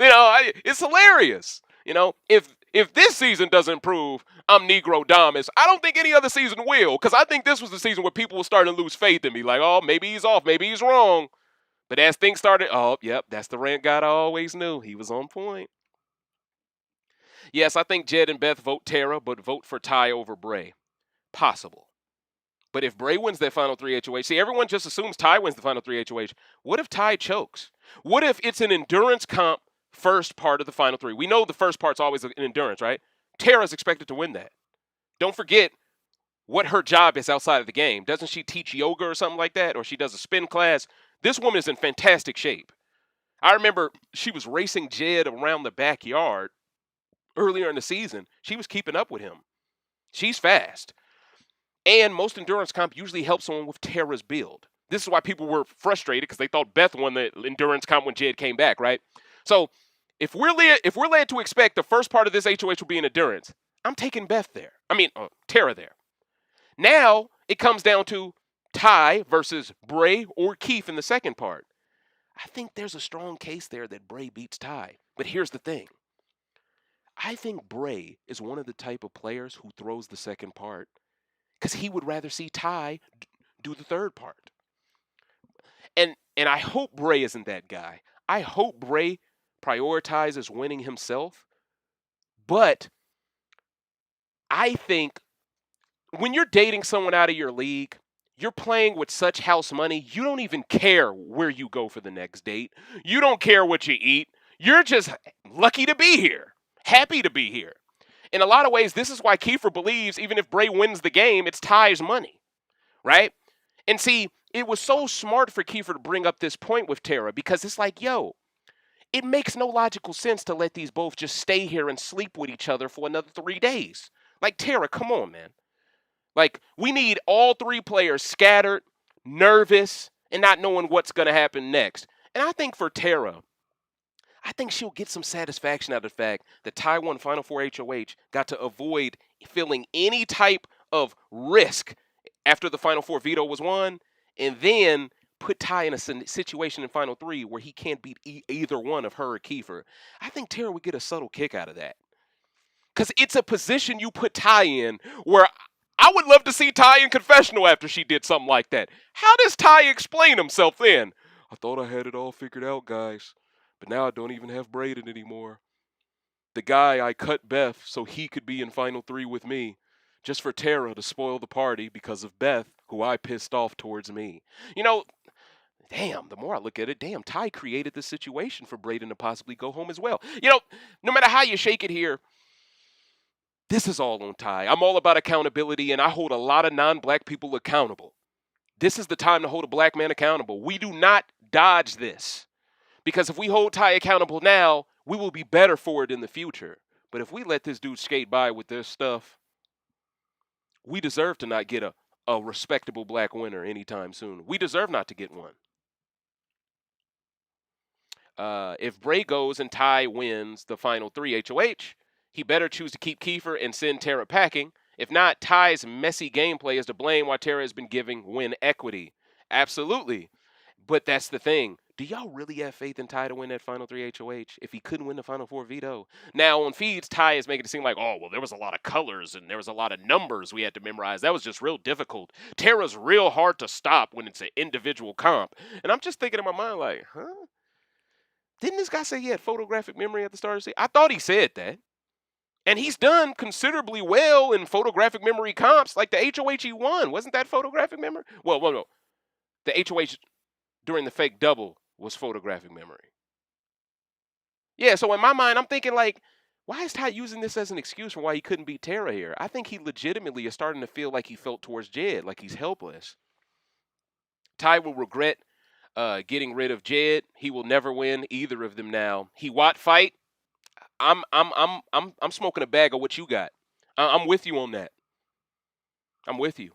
You know, it's hilarious. You know, if this season doesn't prove I'm Negro Damas, I don't think any other season will, because I think this was the season where people were starting to lose faith in me. Like, oh, maybe he's off, maybe he's wrong. But as things started, oh, yep, that's the rant God I always knew. He was on point. Yes, I think Jed and Beth vote Tera, but vote for Ty over Bray. Possible. But if Bray wins that Final 3 HOH, see, everyone just assumes Ty wins the Final 3 HOH. What if Ty chokes? What if it's an endurance comp first part of the Final 3? We know the first part's always an endurance, right? Tera's expected to win that. Don't forget what her job is outside of the game. Doesn't she teach yoga or something like that? Or she does a spin class? This woman is in fantastic shape. I remember she was racing Jed around the backyard earlier in the season. She was keeping up with him. She's fast. And most endurance comp usually helps someone with Tera's build. This is why people were frustrated, because they thought Beth won the endurance comp when Jed came back, right? So if we're led to expect the first part of this HOH will be an endurance, I'm taking Beth there. Tera there. Now it comes down to Ty versus Bray or Keith in the second part. I think there's a strong case there that Bray beats Ty. But here's the thing. I think Bray is one of the type of players who throws the second part because he would rather see Ty do the third part. And I hope Bray isn't that guy. I hope Bray prioritizes winning himself. But I think when you're dating someone out of your league, you're playing with such house money, you don't even care where you go for the next date. You don't care what you eat. You're just lucky to be here, happy to be here. In a lot of ways, this is why Kiefer believes even if Bray wins the game, it's Ty's money, right? And see, it was so smart for Kiefer to bring up this point with Tera because it's like, yo, it makes no logical sense to let these both just stay here and sleep with each other for another 3 days. Like, Tera, come on, man. Like, we need all 3 players scattered, nervous, and not knowing what's going to happen next. And I think for Tera, I think she'll get some satisfaction out of the fact that Ty won Final Four HOH, got to avoid feeling any type of risk after the Final Four veto was won, and then put Ty in a situation in Final 3 where he can't beat either one of her or Kiefer. I think Tera would get a subtle kick out of that. Because it's a position you put Ty in where I would love to see Ty in confessional after she did something like that. How does Ty explain himself then? I thought I had it all figured out, guys. But now I don't even have Breydon anymore. The guy I cut Beth so he could be in Final 3 with me. Just for Tera to spoil the party because of Beth, who I pissed off towards me. You know, damn, the more I look at it, damn, Ty created this situation for Breydon to possibly go home as well. You know, no matter how you shake it here, this is all on Ty. I'm all about accountability, and I hold a lot of non-black people accountable. This is the time to hold a black man accountable. We do not dodge this. Because if we hold Ty accountable now, we will be better for it in the future. But if we let this dude skate by with this stuff, we deserve to not get a respectable black winner anytime soon. We deserve not to get one. If Bray goes and Ty wins the Final 3 HOH, he better choose to keep Kiefer and send Tera packing. If not, Ty's messy gameplay is to blame why Tera has been giving win equity. Absolutely. But that's the thing. Do y'all really have faith in Ty to win that Final 3 HOH if he couldn't win the Final 4 veto? Now, on feeds, Ty is making it seem like, oh, well, there was a lot of colors and there was a lot of numbers we had to memorize. That was just real difficult. Tera's real hard to stop when it's an individual comp. And I'm just thinking in my mind like, huh? Didn't this guy say he had photographic memory at the start of the season? I thought he said that. And he's done considerably well in photographic memory comps. Like the HOH he won. Wasn't that photographic memory? Well, no. The HOH during the fake double was photographic memory. Yeah, so in my mind, I'm thinking like, why is Ty using this as an excuse for why he couldn't beat Tera here? I think he legitimately is starting to feel like he felt towards Jed, like he's helpless. Ty will regret getting rid of Jed. He will never win either of them now. He Watt fight. I'm smoking a bag of what you got. I'm with you on that. I'm with you.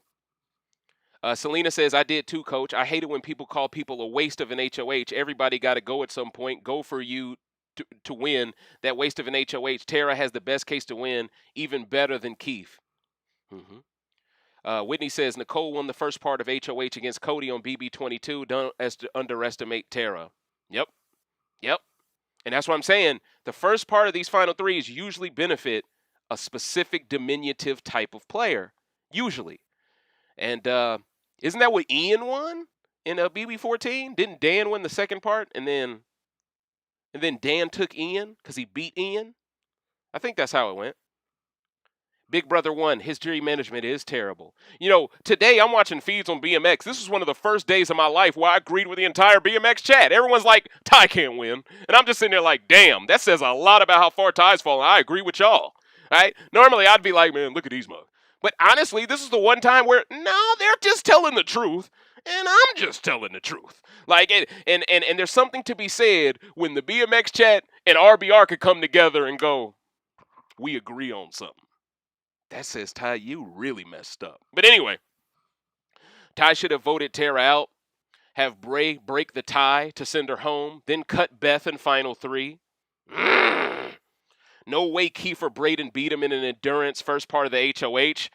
Selena says, I did too, coach. I hate it when people call people a waste of an HOH. Everybody got to go at some point. Go for you to win that waste of an HOH. Tera has the best case to win, even better than Keith. Whitney says, Nicole won the first part of HOH against Cody on BB22. Don't underestimate Tera. Yep. And that's what I'm saying. The first part of these Final 3s usually benefit a specific diminutive type of player. Usually. And isn't that what Ian won in BB14? Didn't Dan win the second part? And then Dan took Ian because he beat Ian? I think that's how it went. Big Brother 1, his jury management is terrible. You know, today I'm watching feeds on BMX. This was one of the first days of my life where I agreed with the entire BMX chat. Everyone's like, Ty can't win. And I'm just sitting there like, damn, that says a lot about how far Ty's fallen. I agree with y'all. Right? Normally I'd be like, man, look at these mugs. But honestly, this is the one time where, no, they're just telling the truth. And I'm just telling the truth. Like, and there's something to be said when the BMX chat and RBR could come together and go, we agree on something. That says, Ty, you really messed up. But anyway, Ty should have voted Tera out, have Bray break the tie to send her home, then cut Beth in Final 3. No way Kiefer Breydon beat him in an endurance first part of the HOH.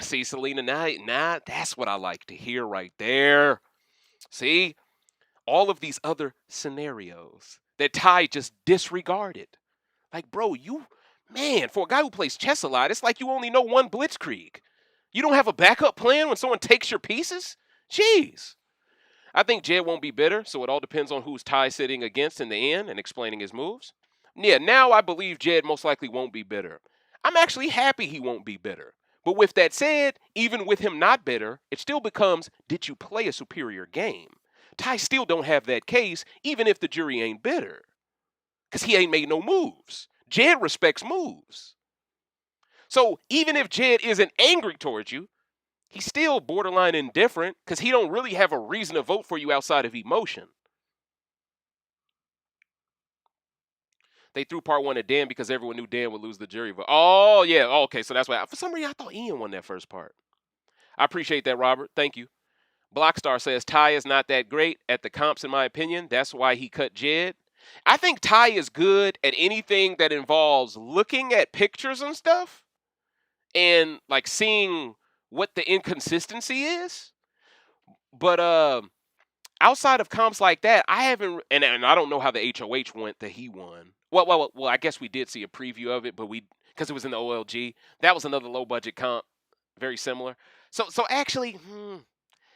See, Selena, nah, that's what I like to hear right there. See, all of these other scenarios that Ty just disregarded. Like, bro, man, for a guy who plays chess a lot, it's like you only know one blitzkrieg. You don't have a backup plan when someone takes your pieces? Jeez. I think Jed won't be bitter, so it all depends on who's Ty sitting against in the end and explaining his moves. Yeah, now I believe Jed most likely won't be bitter. I'm actually happy he won't be bitter. But with that said, even with him not bitter, it still becomes, did you play a superior game? Ty still don't have that case, even if the jury ain't bitter. Because he ain't made no moves. Jed respects moves. So even if Jed isn't angry towards you, he's still borderline indifferent because he don't really have a reason to vote for you outside of emotion. They threw part one at Dan because everyone knew Dan would lose the jury vote. Oh, yeah. Oh, okay, so that's why. For some reason, I thought Ian won that first part. I appreciate that, Robert. Thank you. Blockstar says Ty is not that great at the comps, in my opinion. That's why he cut Jed. I think Ty is good at anything that involves looking at pictures and stuff and like seeing what the inconsistency is. But outside of comps like that, I haven't, and I don't know how the HOH went that he won. Well, I guess we did see a preview of it, but because it was in the OLG. That was another low budget comp, very similar. So actually,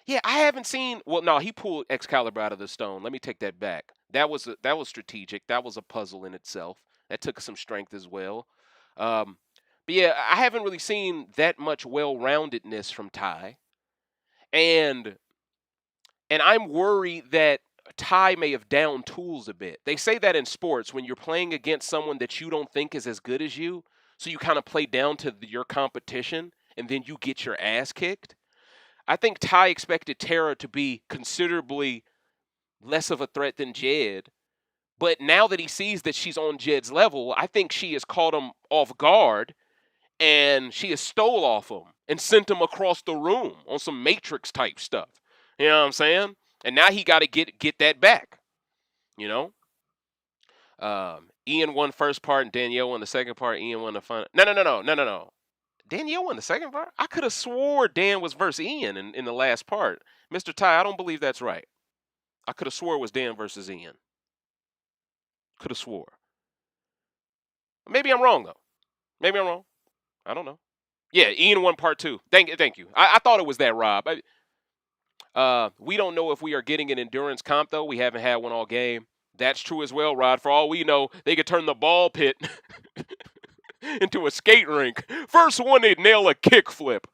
yeah, I haven't seen. Well, no, he pulled Excalibur out of the stone. Let me take that back. That was strategic. That was a puzzle in itself. That took some strength as well. But yeah, I haven't really seen that much well-roundedness from Ty, and I'm worried that Ty may have downed tools a bit. They say that in sports when you're playing against someone that you don't think is as good as you, so you kind of play down to your competition, and then you get your ass kicked. I think Ty expected Tera to be considerably less of a threat than Jed, but now that he sees that she's on Jed's level, I think she has caught him off guard, and she has stole off him and sent him across the room on some Matrix type stuff. You know what I'm saying? And now he got to get that back. You know? Ian won first part and Danielle won the second part. Ian won the final. No. Danielle won the second part? I could have swore Dan was versus Ian in the last part. Mr. Ty, I don't believe that's right. I could have swore it was Dan versus Ian. Could have swore. Maybe I'm wrong, though. Maybe I'm wrong. I don't know. Yeah, Ian won part two. Thank you. I thought it was that, Rob. We don't know if we are getting an endurance comp, though. We haven't had one all game. That's true as well, Rod. For all we know, they could turn the ball pit into a skate rink. First one, they'd nail a kickflip.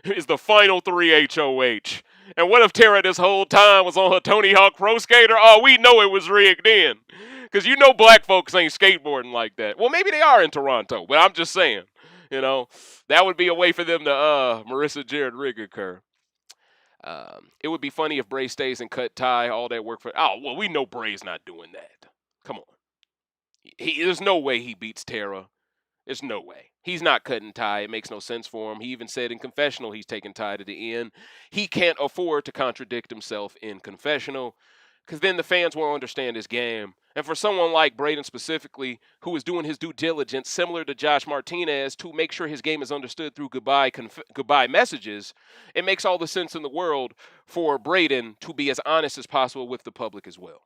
Is the final 3 HOH. And what if Tera this whole time was on her Tony Hawk Pro Skater? Oh, we know it was rigged in. Because you know black folks ain't skateboarding like that. Well, maybe they are in Toronto, but I'm just saying. You know, that would be a way for them to Marissa Jared rig occur. It would be funny if Bray stays and cut Ty, all that work for. Oh, well, we know Bray's not doing that. Come on. There's no way he beats Tera. There's no way. He's not cutting Ty. It makes no sense for him. He even said in confessional he's taking Ty to the end. He can't afford to contradict himself in confessional because then the fans won't understand his game. And for someone like Breydon specifically, who is doing his due diligence, similar to Josh Martinez, to make sure his game is understood through goodbye messages, it makes all the sense in the world for Breydon to be as honest as possible with the public as well.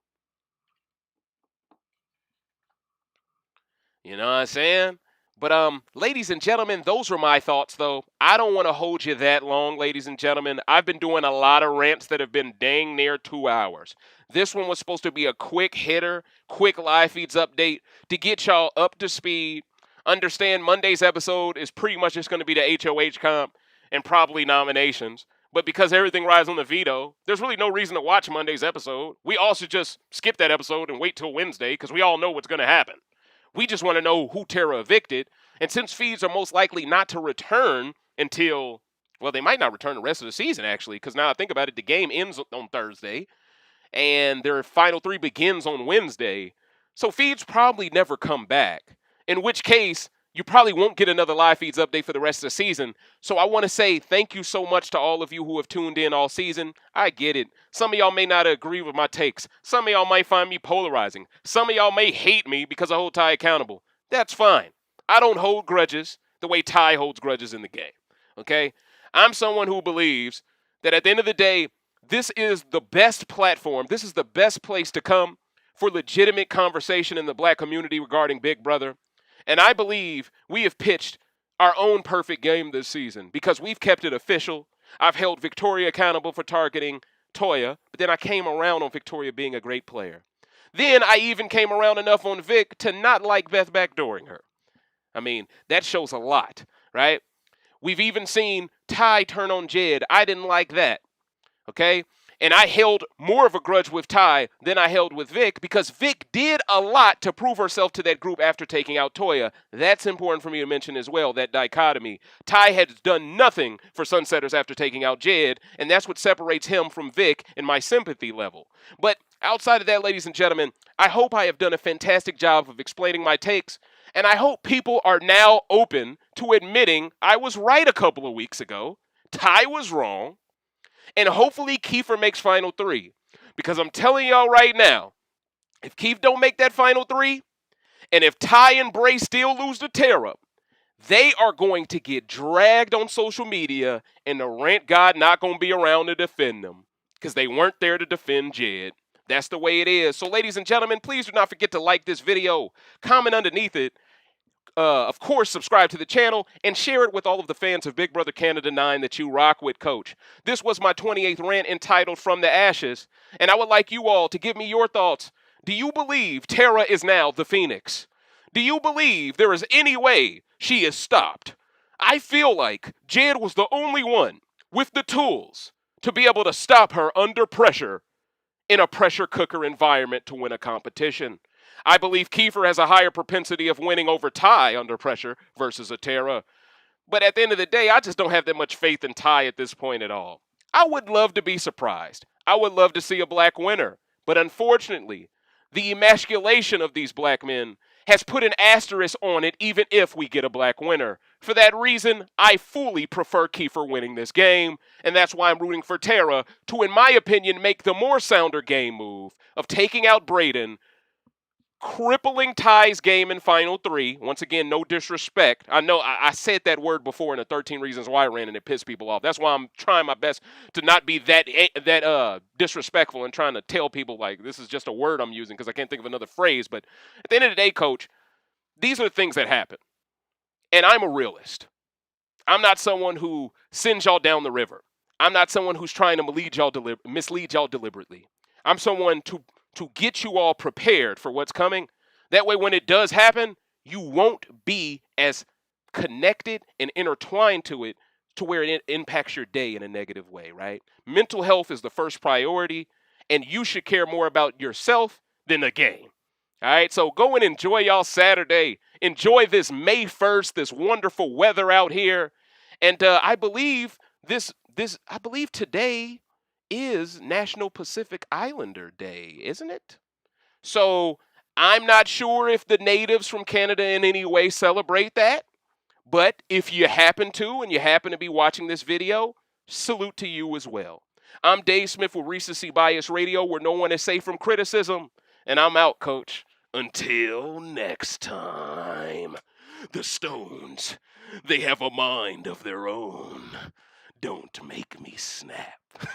You know what I'm saying? But ladies and gentlemen, those were my thoughts, though. I don't want to hold you that long, ladies and gentlemen. I've been doing a lot of rants that have been dang near 2 hours. This one was supposed to be a quick hitter, quick live feeds update to get y'all up to speed. Understand Monday's episode is pretty much just going to be the HOH comp and probably nominations. But because everything rides on the veto, there's really no reason to watch Monday's episode. We all should just skip that episode and wait till Wednesday because we all know what's going to happen. We just want to know who Tera evicted. And since feeds are most likely not to return until, well, they might not return the rest of the season, actually, because now I think about it, the game ends on Thursday, and their final 3 begins on Wednesday. So feeds probably never come back, in which case you probably won't get another live feeds update for the rest of the season. So I want to say thank you so much to all of you who have tuned in all season. I get it. Some of y'all may not agree with my takes. Some of y'all might find me polarizing. Some of y'all may hate me because I hold Ty accountable. That's fine. I don't hold grudges the way Ty holds grudges in the game. Okay? I'm someone who believes that at the end of the day, this is the best platform. This is the best place to come for legitimate conversation in the black community regarding Big Brother. And I believe we have pitched our own perfect game this season because we've kept it official. I've held Victoria accountable for targeting Toya, but then I came around on Victoria being a great player. Then I even came around enough on Vic to not like Beth backdooring her. I mean, that shows a lot, right? We've even seen Ty turn on Jed. I didn't like that, okay? And I held more of a grudge with Ty than I held with Vic because Vic did a lot to prove herself to that group after taking out Toya. That's important for me to mention as well, that dichotomy. Ty has done nothing for Sunsetters after taking out Jed, and that's what separates him from Vic in my sympathy level. But outside of that, ladies and gentlemen, I hope I have done a fantastic job of explaining my takes, and I hope people are now open to admitting I was right a couple of weeks ago. Ty was wrong. And hopefully Kiefer makes final three. Because I'm telling y'all right now, if Keith don't make that final three, and if Ty and Bray still lose to Tera, they are going to get dragged on social media, and the rant god not going to be around to defend them. Because they weren't there to defend Jed. That's the way it is. So ladies and gentlemen, please do not forget to like this video, comment underneath it, of course, subscribe to the channel and share it with all of the fans of Big Brother Canada 9 that you rock with, Coach. This was my 28th rant entitled From the Ashes, and I would like you all to give me your thoughts. Do you believe Tera is now the Phoenix? Do you believe there is any way she is stopped? I feel like Jed was the only one with the tools to be able to stop her under pressure in a pressure cooker environment to win a competition. I believe Kiefer has a higher propensity of winning over Ty under pressure versus a Tera. But at the end of the day, I just don't have that much faith in Ty at this point at all. I would love to be surprised. I would love to see a black winner. But unfortunately, the emasculation of these black men has put an asterisk on it even if we get a black winner. For that reason, I fully prefer Kiefer winning this game, and that's why I'm rooting for Tera to, in my opinion, make the more sounder game move of taking out Breydon, crippling Ty's game in Final 3. Once again, no disrespect. I know I said that word before in the 13 Reasons Why rant, and it pissed people off. That's why I'm trying my best to not be that disrespectful and trying to tell people, like, this is just a word I'm using because I can't think of another phrase. But at the end of the day, Coach, these are the things that happen. And I'm a realist. I'm not someone who sends y'all down the river. I'm not someone who's trying to mislead y'all deliberately. I'm someone to get you all prepared for what's coming. That way, when it does happen, you won't be as connected and intertwined to it to where it impacts your day in a negative way, right? Mental health is the first priority, and you should care more about yourself than the game. All right, so go and enjoy y'all Saturday. Enjoy this May 1st, this wonderful weather out here. And I believe today is National Pacific Islander Day, isn't it? So I'm not sure if the natives from Canada in any way celebrate that, but if you happen to and you happen to be watching this video, salute to you as well. I'm Dave Smith with Recency Bias Radio, where no one is safe from criticism, and I'm out, Coach. Until next time, the Stones, they have a mind of their own. Don't make me snap.